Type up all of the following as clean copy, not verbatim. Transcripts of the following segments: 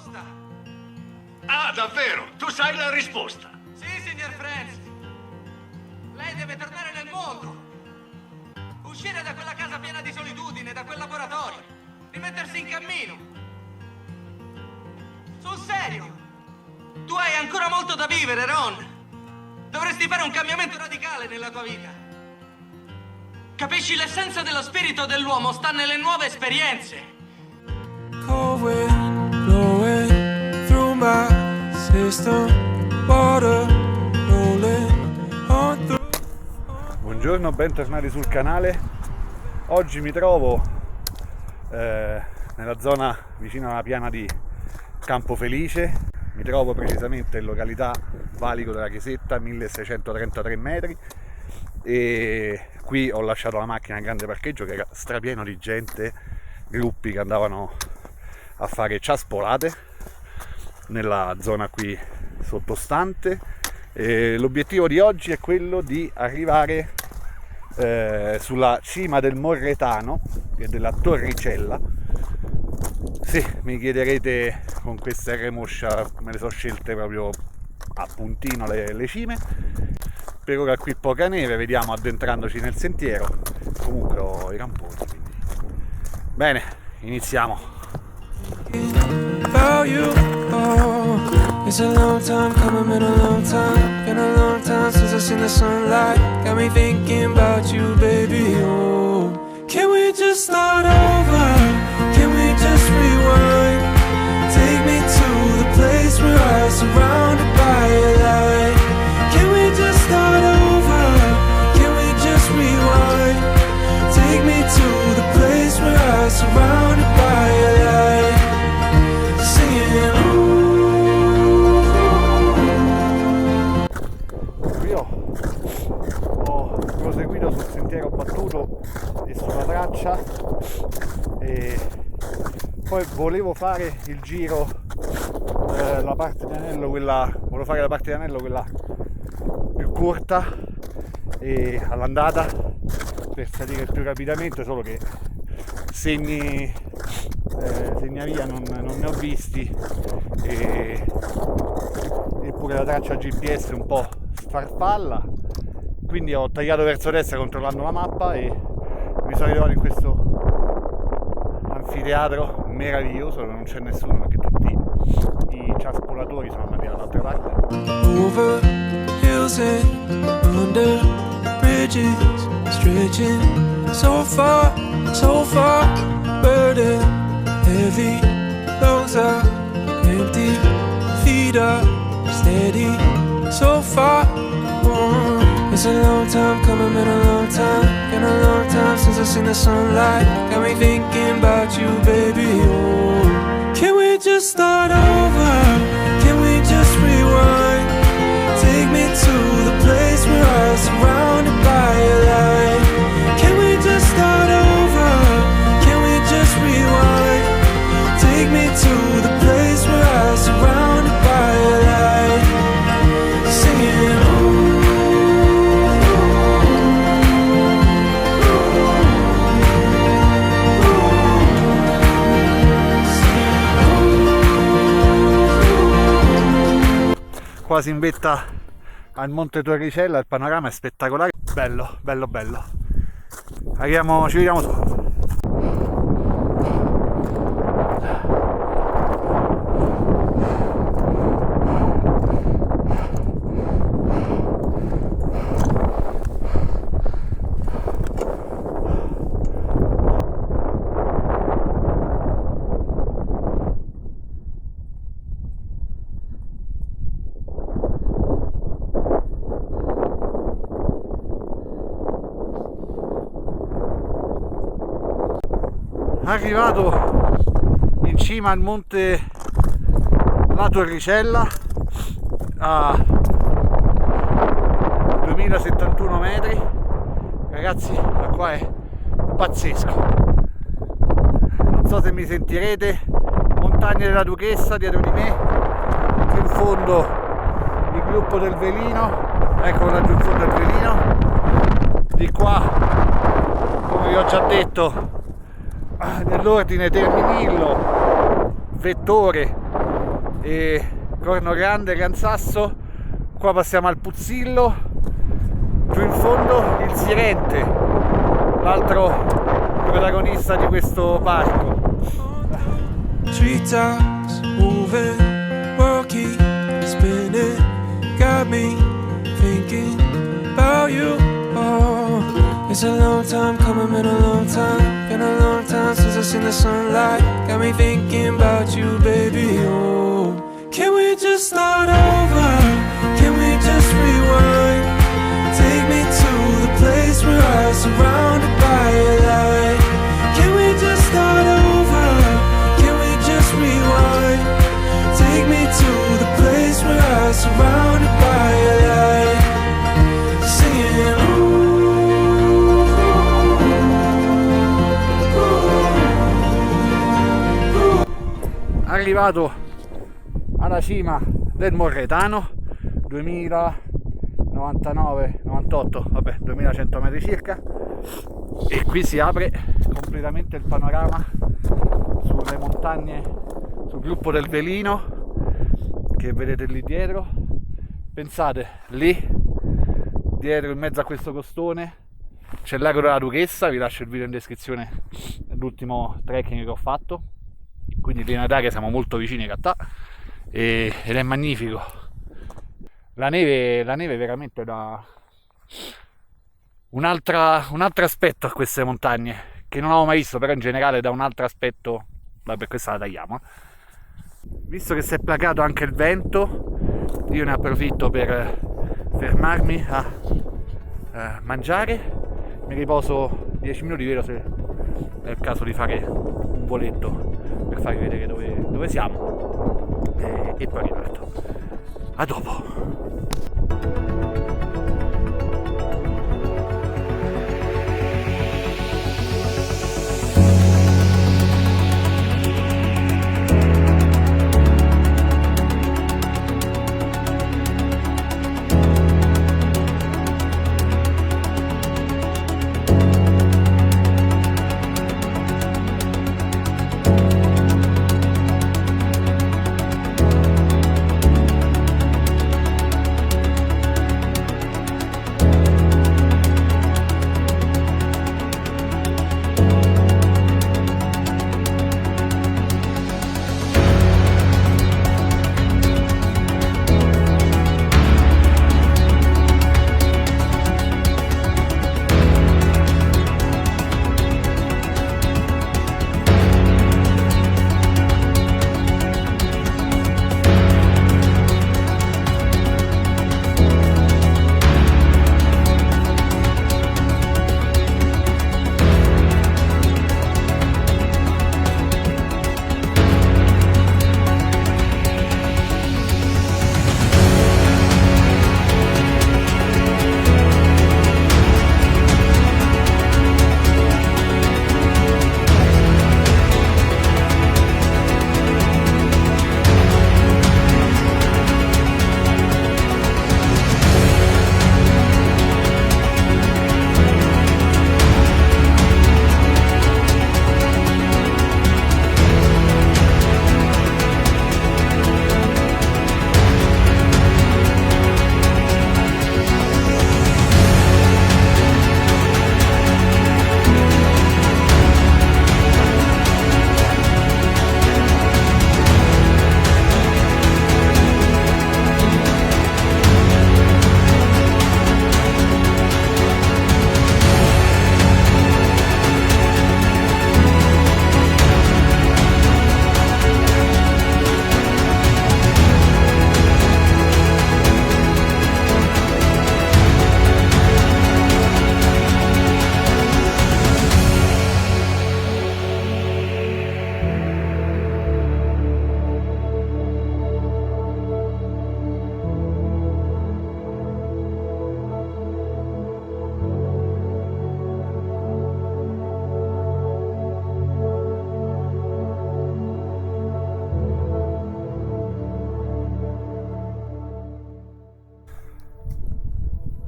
risposta. Ah, davvero? Tu sai la risposta? Sì, signor Franz. Lei deve tornare nel mondo. Uscire da quella casa piena di solitudine, da quel laboratorio. Rimettersi in cammino. Sul serio. Tu hai ancora molto da vivere, Ron. Dovresti fare un cambiamento radicale nella tua vita. Capisci, l'essenza dello spirito dell'uomo sta nelle nuove esperienze. Cold wind blowing through my system, water rolling on through. Buongiorno, bentornati sul canale. Oggi mi trovo nella zona vicino alla piana di Campo Felice. Mi trovo precisamente in località Valico della Chiesetta, 1633 metri, e qui ho lasciato la macchina in grande parcheggio che era strapieno di gente, gruppi che andavano a fare ciaspolate nella zona qui sottostante. L'obiettivo di oggi è quello di arrivare sulla cima del Morretano e della Torricella. Sì, mi chiederete, con questa R-Moscia me le sono scelte proprio a puntino le cime. Per ora qui poca neve, vediamo addentrandoci nel sentiero. Comunque ho i ramponi, quindi bene, iniziamo. It's a long time coming, been a long time. Been a long time since I seen the sunlight. Got me thinking about you, baby. Oh, can we just start over? Can we just rewind? Take me to the place where I was surrounded by your light. Can we just start over? Can we just rewind? Take me to the place where I was surrounded by your light. Singing, Ho proseguito sul sentiero battuto e sulla traccia, e poi volevo fare il giro, la parte di anello, volevo fare la parte di anello quella più corta e all'andata per salire più rapidamente, solo che segni a via non ne ho visti, eppure la traccia GPS è un po' sfarfalla, quindi ho tagliato verso destra controllando la mappa e mi sono ritrovato in questo anfiteatro meraviglioso dove non c'è nessuno perché tutti i ciaspolatori sono andati dall'altra parte. over hills and under bridges, stretching so far, burden heavy, lungs are empty, feet are steady, so far. It's a long time coming, been a long time, been a long time since I seen the sunlight. Got me thinking about you, baby. Oh, can we just start over? Can we just rewind? Take me to the place where I was surrounded by your light. Can we just start over? Can we just rewind? Take me to the place where I was surrounded by your light. Singing, quasi in vetta al Monte Torricella, il panorama è spettacolare, bello, bello, bello. Ci vediamo su. Arrivato in cima al monte La Torricella a 2071 metri, ragazzi, ma qua è pazzesco. Non so se mi sentirete, montagne della Duchessa dietro di me, in fondo il gruppo del Velino, ecco laggiù in fondo il Velino, di qua, come vi ho già detto, nell'ordine Terminillo, Vettore, e Corno Grande, Gran Sasso. Qua passiamo al Puzzillo, giù in fondo il Sirente, l'altro protagonista di questo parco. Treetops moving, world keep spinning, got me thinking about you. Oh, it's a long time coming, been a long time since I seen the sunlight. Got me thinking about you, baby. Oh, can we just start over? Can we just rewind? Take me to the place where I was surrounded by your light. Can we just start over? Can we just rewind? Take me to the place where I was surrounded by your light. Singing, Arrivato alla cima del Morretano, 2098, vabbè, 2100 metri circa, e qui si apre completamente il panorama sulle montagne, sul gruppo del Velino che vedete lì dietro. Pensate, lì dietro in mezzo a questo costone c'è il lago della Duchessa, vi lascio il video in descrizione dell'ultimo trekking che ho fatto, quindi in linea d'aria siamo molto vicini in realtà, ed è magnifico. La neve veramente dà un altro aspetto a queste montagne che non avevo mai visto, però in generale dà un altro aspetto. Vabbè, questa la tagliamo. Visto che si è placato anche il vento, io ne approfitto per fermarmi a mangiare. Mi riposo 10 minuti, vedo se è il caso di fare un voletto per farvi vedere dove siamo, e poi riparto. A dopo.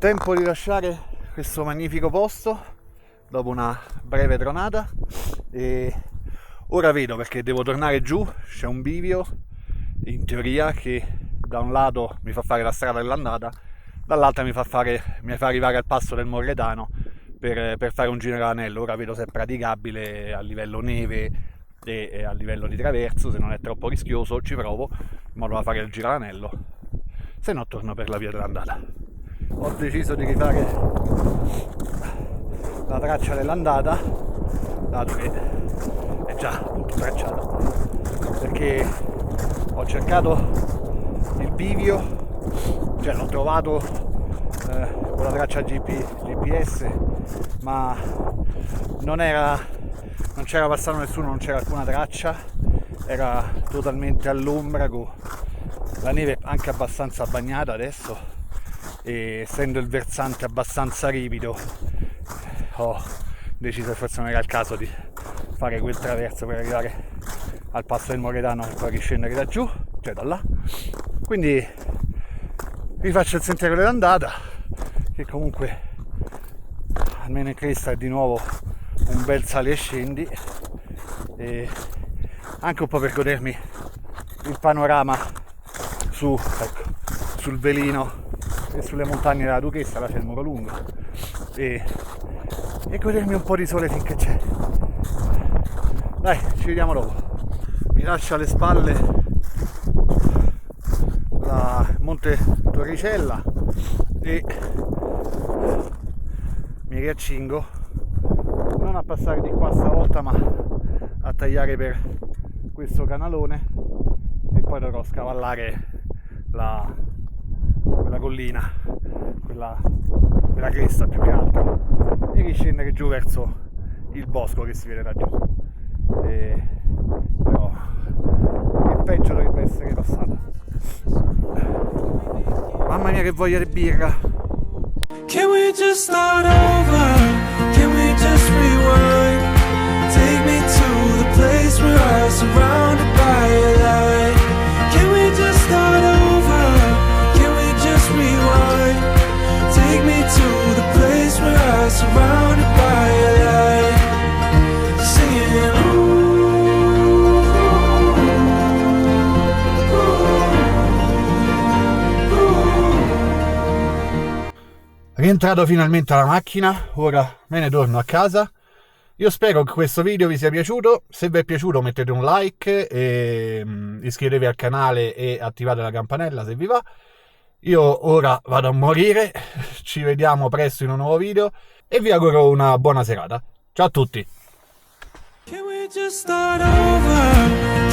Tempo di lasciare questo magnifico posto dopo una breve tronata, e ora vedo, perché devo tornare giù, c'è un bivio in teoria, che da un lato mi fa fare la strada dell'andata, dall'altra mi fa arrivare al passo del Morretano per fare un giro all'anello. Ora vedo se è praticabile a livello neve e a livello di traverso, se non è troppo rischioso ci provo in modo da fare il giro all'anello, se no torno per la via dell'andata. Ho deciso di rifare la traccia dell'andata, dato che è già tutto tracciato, perché ho cercato il bivio, cioè l'ho trovato con la traccia GPS, ma non c'era passato nessuno, non c'era alcuna traccia, era totalmente all'ombra, con la neve anche abbastanza bagnata adesso, e essendo il versante abbastanza ripido ho deciso che forse non era il caso di fare quel traverso per arrivare al passo del Morretano e poi riscendere da giù, cioè da là. Quindi rifaccio il sentiero dell'andata, che comunque almeno in cresta è di nuovo un bel sali e scendi, e anche un po' per godermi il panorama sul Velino e sulle montagne della Duchessa. Là c'è il muro lungo, e godermi un po' di sole finché c'è. Dai, ci vediamo dopo. Mi lascia alle spalle la Monte Torricella e mi riaccingo non a passare di qua stavolta, ma a tagliare per questo canalone, e poi dovrò scavallare quella collina, quella cresta più che altro, e riscendere giù verso il bosco che si vede da giù. Però il peggio dovrebbe essere passato. Mamma mia che voglia di birra! Can we just start over? Can we just rewind? Take me to the place where I was surrounded by your light. Can we just start over? Can we just rewind? Take me to the place where I was surrounded by your light. Singing Rientrato finalmente alla macchina, ora me ne torno a casa. Io spero che questo video vi sia piaciuto. Se vi è piaciuto mettete un like e iscrivetevi al canale e attivate la campanella se vi va. Io ora vado a morire, ci vediamo presto in un nuovo video e vi auguro una buona serata. Ciao a tutti! Can we just start over?